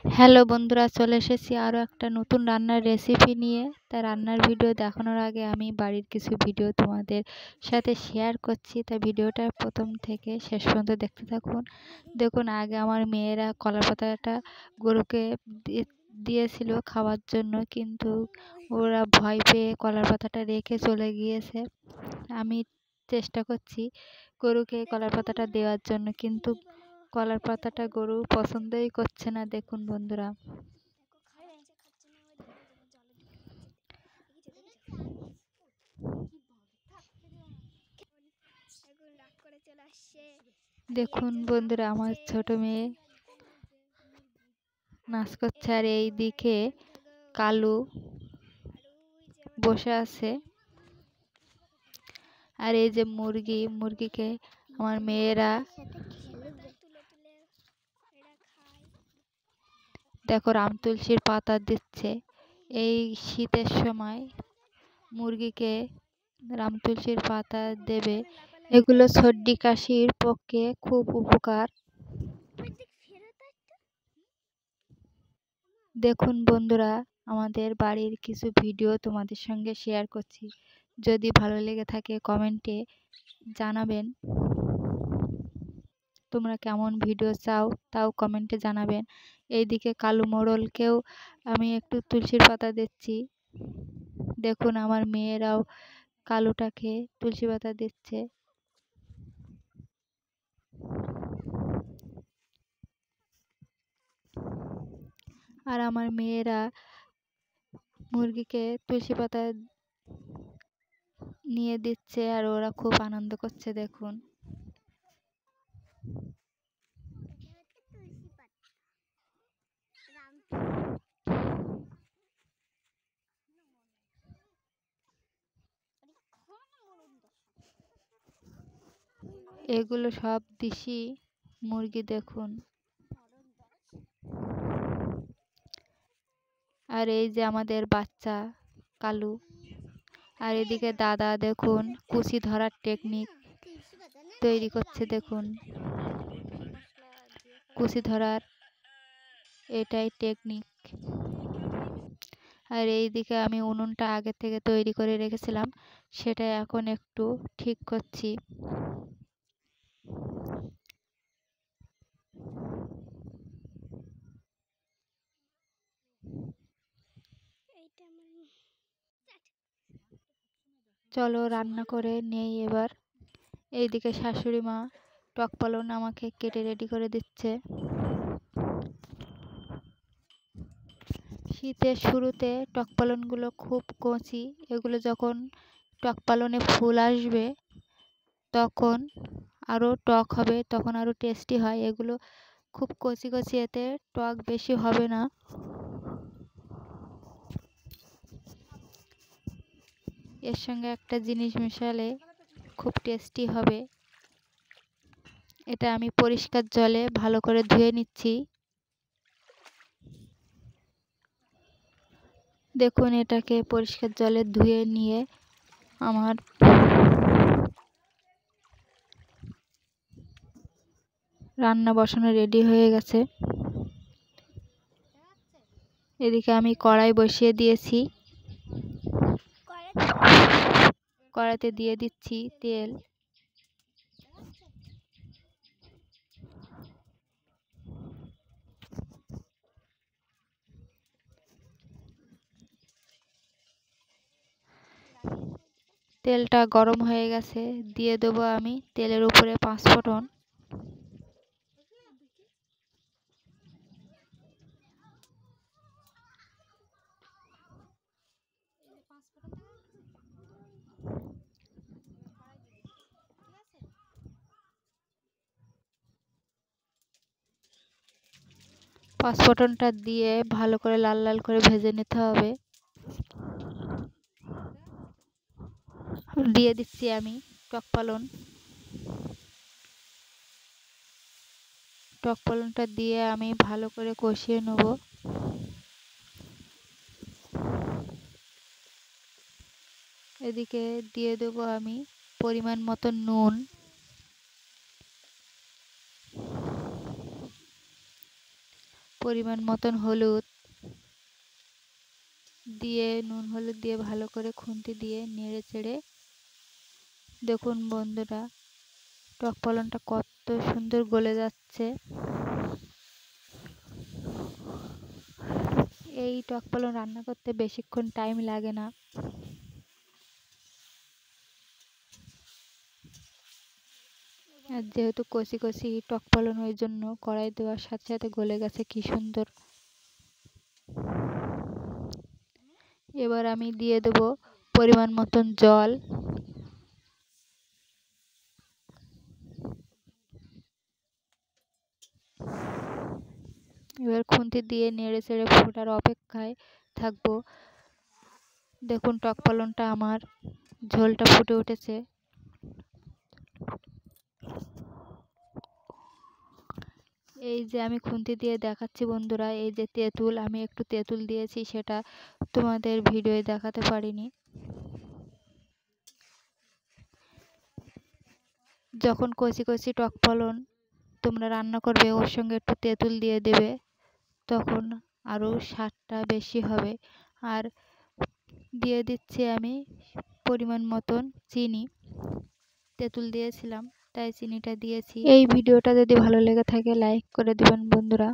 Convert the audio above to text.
Hello বন্ধুরা, চলে এসেছি আরও একটা নতুন রান্নার রেসিপি নিয়ে। তা রান্নার ভিডিও দেখানোর আগে আমি বাড়ির কিছু ভিডিও তোমাদের সাথে শেয়ার করছি। তা ভিডিওটা প্রথম থেকে শেষ পর্যন্ত দেখতে থাকুন। দেখুন, আগে আমার মেয়েরা কলা পাতাটা গরুকে দিয়েছিল খাওয়ার জন্য, কিন্তু ওরা ভয় পেয়ে কলার পাতাটা রেখে চলে গিয়েছে। আমি চেষ্টা করছি গরুকে কলার পাতাটা দেওয়ার জন্য, কিন্তু কলার পাতাটা গরু পছন্দই করছে না। দেখুন বন্ধুরা, দেখুন বন্ধুরা, আমার ছোট মেয়ে নাচ করছে, আর এই দিকে কালু বসে আছে। আর এই যে মুরগিকে আমার মেয়েরা দেখো রাম তুলসীর পাতা দিচ্ছে। এই শীতের সময় মুরগিকে রাম তুলসীর পাতা দেবে, এগুলো সর্দি কাশির পক্ষে খুব উপকার। দেখুন বন্ধুরা, আমাদের বাড়ির কিছু ভিডিও তোমাদের সঙ্গে শেয়ার করছি। যদি ভালো লেগে থাকে কমেন্টে জানাবেন। তোমরা কেমন ভিডিও চাও তাও কমেন্টে জানাবেন। এইদিকে কালু মোড়লকেও আমি একটু তুলসীর পাতা দিচ্ছি। দেখুন, আমার মেয়েরাও কালুটাকে তুলসী পাতা দিচ্ছে। আর আমার মেয়েরা মুরগিকে তুলসী পাতা নিয়ে দিচ্ছে, আর ওরা খুব আনন্দ করছে। দেখুন, এগুলো সব দেশি মুরগি। দেখুন, আর এই যে আমাদের বাচ্চা কালু। আর এদিকে দাদা দেখুন কুচি ধরার টেকনিক তৈরি করছে। দেখুন, কুচি ধরার এটাই টেকনিক। আর এইদিকে আমি উনুনটা আগে থেকে তৈরি করে রেখেছিলাম, সেটা এখন একটু ঠিক করছি। চলো রান্না করে নেই এবার। এইদিকে শাশুড়ি মা টক পালং আমাকে কেটে রেডি করে দিচ্ছে। শীতের শুরুতে টক পালনগুলো খুব কচি, এগুলো যখন টক পালনে ফুল আসবে তখন আরও টক হবে, তখন আরও টেস্টি হয়। এগুলো খুব কচি কচি, এতে টক বেশি হবে না। এর সঙ্গে একটা জিনিস মেশালে খুব টেস্টি হবে। এটা আমি পরিষ্কার জলে ভালো করে ধুয়ে নিচ্ছি। দেখুন, এটাকে পরিষ্কার জলে ধুয়ে নিয়ে আমার রান্না বসানো রেডি হয়ে গেছে। এদিকে আমি কড়াই বসিয়ে দিয়েছি। কড়াইতে দিয়ে দিচ্ছি তেল। তেলটা গরম হয়ে গেছে, দিয়ে দেবো আমি তেলের উপরে 5 ফোড়ন। পাঁচফোড়নটা দিয়ে ভালো করে লাল লাল করে ভেজে নিতে হবে। দিয়ে দিচ্ছি আমি টক পালং। টক পালংটা দিয়ে আমি ভালো করে কষিয়ে নেব। এদিকে দিয়ে দেবো আমি পরিমাণ মতো নুন। পরিমাণ মতন হলুদ দিয়ে, নুন হলুদ দিয়ে ভালো করে খুন্তি দিয়ে নেড়ে চেড়ে, দেখুন বন্ধুরা টক পালনটা কত সুন্দর গলে যাচ্ছে। এই টক পালন রান্না করতে বেশিক্ষণ টাইম লাগে না। আর যেহেতু কষি কষি টক পালন, ওই জন্য কড়াই দেওয়ার সাথে সাথে গলে গেছে কি সুন্দর। এবার আমি দিয়ে দেব পরিমাণ মতন জল। এবার খুন্তি দিয়ে নেড়ে চেড়ে ফোটার অপেক্ষায় থাকবো। দেখুন টক পালনটা আমার ঝোলটা ফুটে উঠেছে। এই যে আমি খুন্তি দিয়ে দেখাচ্ছি বন্ধুরা, এই যে তেঁতুল, আমি একটু তেঁতুল দিয়েছি, সেটা তোমাদের ভিডিওয়ে দেখাতে পারিনি। যখন কষি কষি টক পালন তোমরা রান্না করবে, ওর সঙ্গে একটু তেঁতুল দিয়ে দেবে, তখন আরও স্বাদটা বেশি হবে। আর দিয়ে দিচ্ছি আমি পরিমাণ মতন চিনি, তেঁতুল দিয়েছিলাম তাই চিনিটা দিয়েছি। এই ভিডিওটা যদি ভালো লেগে থাকে লাইক করে দিবেন বন্ধুরা।